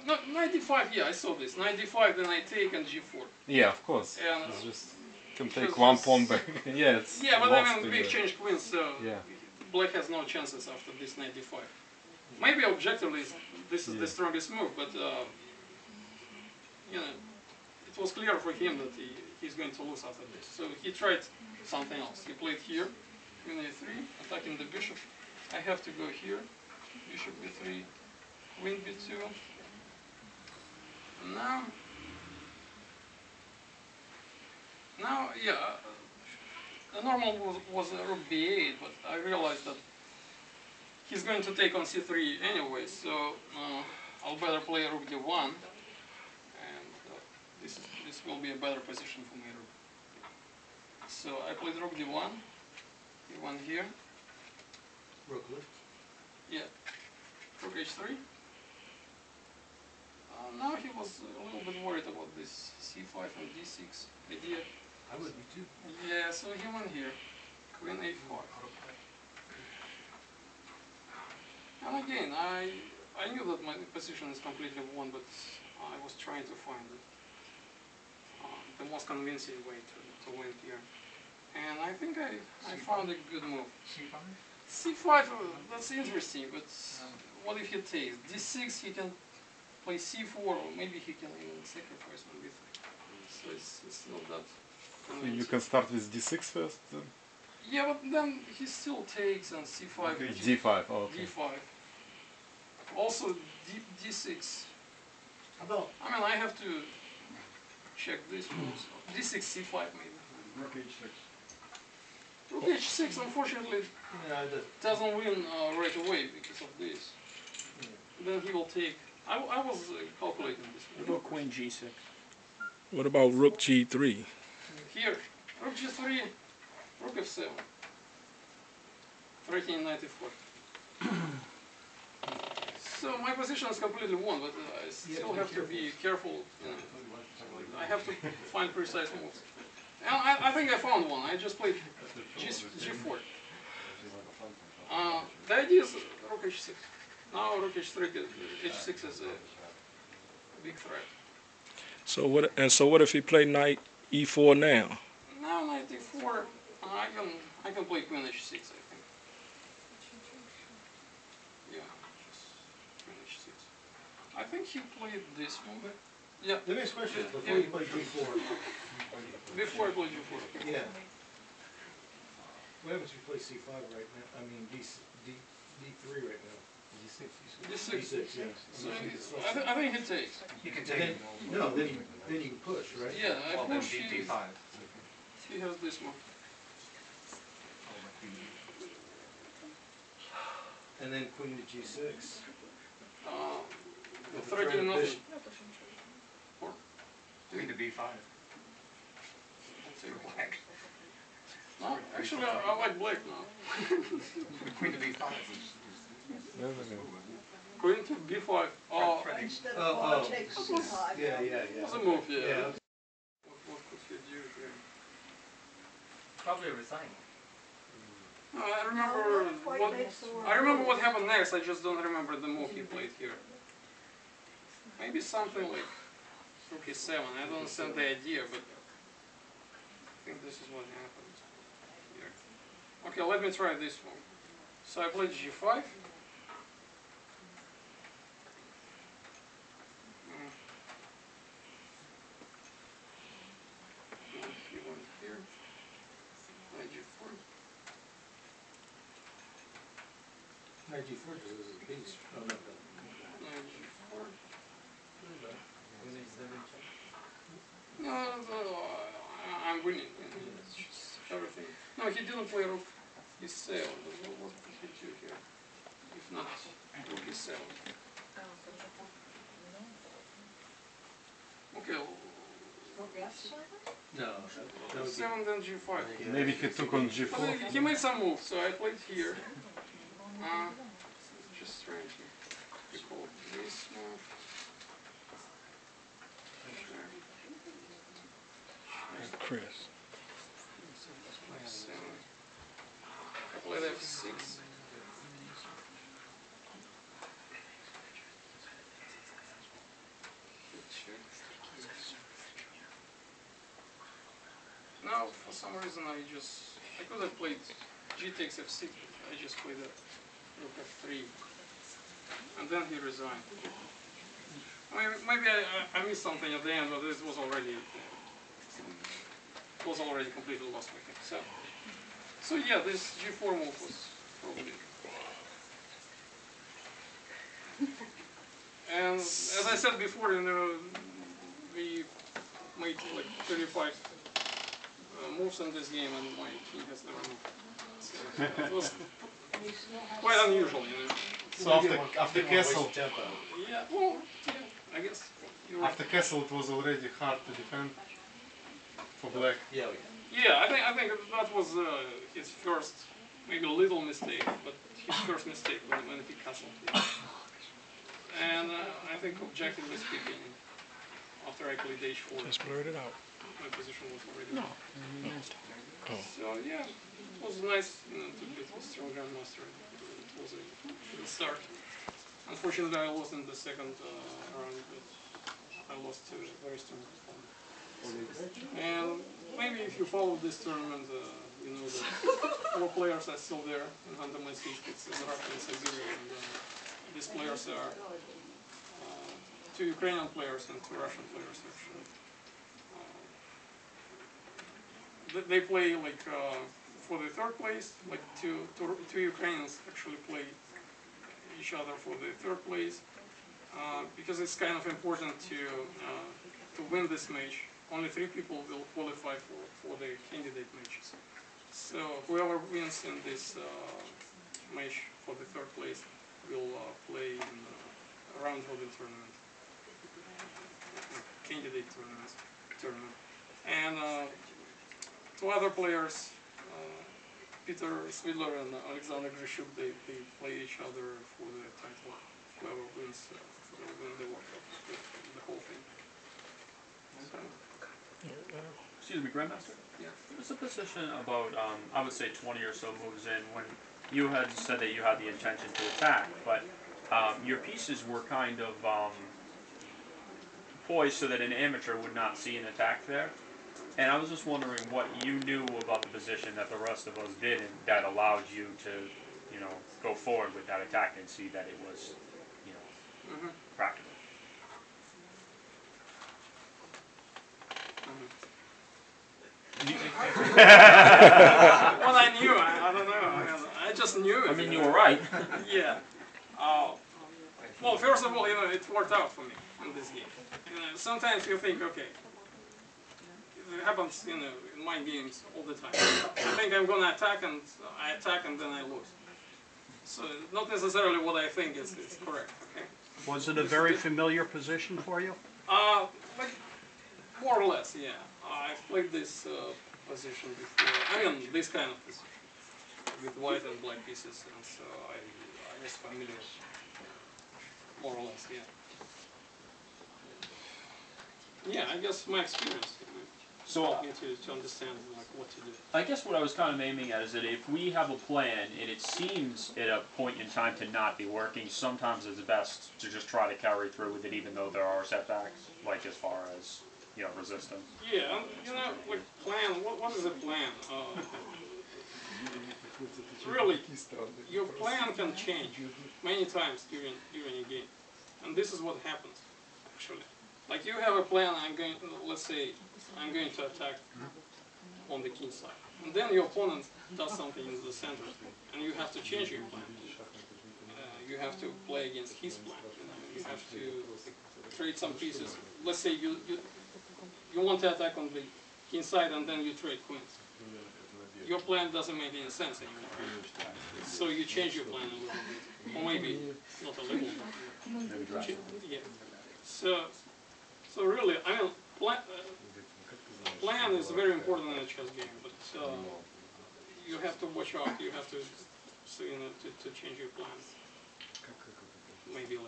No, knight d5, yeah, I saw this. Knight d5, then I take and g4. Yeah, of course. And it's just can take one pawn back. Yeah, it's yeah, but I mean, we the... exchange queens, so yeah. black has no chances after this knight d5. Maybe objectively, this is the strongest move, but you know, it was clear for him that he's going to lose after this. So he tried something else. He played here, queen a3, attacking the bishop. I have to go here, bishop b3, queen b2. And now, yeah, the normal was rook b8, but I realized that he's going to take on c3 anyway, so I'll better play rook d1, and this will be a better position for my rook. So I played rook d1, d1 here. Rook lift? Yeah, rook h3. Now he was a little bit worried about this c5 and d6 idea. I would be too. Yeah, so he went here, queen a4. And again, I knew that my position is completely won, but I was trying to find the most convincing way to win here. And I think I found a good move. C5? c5, that's interesting, but what if he takes? d6, he can play c4, or maybe he can even sacrifice on b3. So it's not that convincing. You can start with d6 first then? Yeah, but then he still takes on c5. Okay, d5, oh, okay. d5. Also, d6. How about? I mean, I have to check this moves. d6, c5 maybe. Rook h6. Rook h6, unfortunately, Yeah, doesn't win right away because of this. yeah. Then he will take. I was calculating this. What about queen g6? What about rook g3? Here, rook g3, rook f7. Threatening knight e4. So my position is completely won, but I still have to be careful. You know, I have to find precise moves. And I think I found one. I just played g4. The idea is rook h6. Now rook h3, h6 is a big threat. So what if he played knight e4 now? Now knight e4, I can play queen h6, I think. Yeah, just queen h6. I think he played this move. Yeah. The next question is before you play g4. Before I play g4. Yeah. What happens if you play c5 right now? I mean d3 right now. d6. d6, yeah. So I think he takes. You can Then, take no, then you can push, right? Yeah, I well, then push. d5. He has this move. And then queen to g6. Threatening nothing. Queen to b5. Black. No, actually, I like black now. Queen to b5. Queen to b5. Oh, Oh. Yeah. that's a move, yeah. Yeah. What could he do here? Probably resign. I remember what happened next. I just don't remember the move he played here. Maybe something like rook e7. I don't understand the idea, but I think this is what happened here. Okay, let me try this one. So I played g5. He went here. Knight g4. Knight g4 just is a piece. Oh, no. Knight g4. No, I'm winning. It's just everything. No, he didn't play rook e7. What could he do here? If not rook e7. Okay. No. Seven, then g5. Maybe he took on g4. But he made some moves, so I played here. Just trying to recall this move. Chris. I played f6. Now, for some reason, I could have played G takes F6, I just played a rook F3, and then he resigned. Maybe I missed something at the end, but this was already completely lost, I think. So yeah, this G4 move was probably. And as I said before, we made like 35 moves in this game, and my king has never moved. So it was quite unusual, So after castle, Yeah, well, yeah, I guess. after castle, it was already hard to defend for black. Yeah, I think that was his first, maybe a little mistake, but his first mistake when he castled. And I think objectively speaking, after I played H4, Just blurt it out. my position was already wrong. So yeah, it was nice to beat a strong grandmaster. It was a good start. Unfortunately, I lost in the second round, but I lost to a very strong opponent. And maybe if you follow this tournament, you know that 4 players are still there and under my seat. It's in Russia and Siberia, and these players are 2 Ukrainian players and 2 Russian players actually. They play like for the 3rd place, like two Ukrainians actually play each other for the 3rd place, because it's kind of important to win this match. Only 3 people will qualify for the candidate matches. So whoever wins in this match for the 3rd place will play in a round robin tournament, candidate tournament. And 2 other players, Peter Swidler and Alexander Grishuk, they play each other for the title. Whoever wins will win the World Cup, the whole thing. So, Excuse me, Grandmaster? yeah. There was a position about, I would say 20 or so moves in when you had said that you had the intention to attack, but your pieces were kind of poised so that an amateur would not see an attack there. And I was just wondering what you knew about the position that the rest of us didn't that allowed you to, go forward with that attack and see that it was, practical. Well, I knew. I don't know. I just knew it. I mean, you were right. Yeah. Well, first of all, it worked out for me in this game. Sometimes you think, okay, it happens, in my games all the time. I think I'm gonna attack, and I attack, and then I lose. So not necessarily what I think is correct. Okay. Was it a very familiar position for you? Like, more or less, yeah. I've played this position before. I mean, this kind of position with white and black pieces, and so I was familiar, more or less, yeah. Yeah, I guess my experience helped me to understand what to do. I guess what I was kind of aiming at is that if we have a plan and it seems at a point in time to not be working, sometimes it's best to just try to carry through with it even though there are setbacks, like as far as, resistance. Yeah, like plan, what is a plan? Really, your plan can change many times during a game. And this is what happens, actually. Like you have a plan, let's say, I'm going to attack on the king side. And then your opponent does something in the center, and you have to change your plan. You have to play against his plan. You have to trade some pieces. Let's say you want to attack on the king side, and then you trade queens. Your plan doesn't make any sense anymore. So you change your plan a little bit, or maybe not a little, but yeah. So really, I mean, plan is very important in a chess game, but you have to watch out. You have to, to change your plans. Maybe like.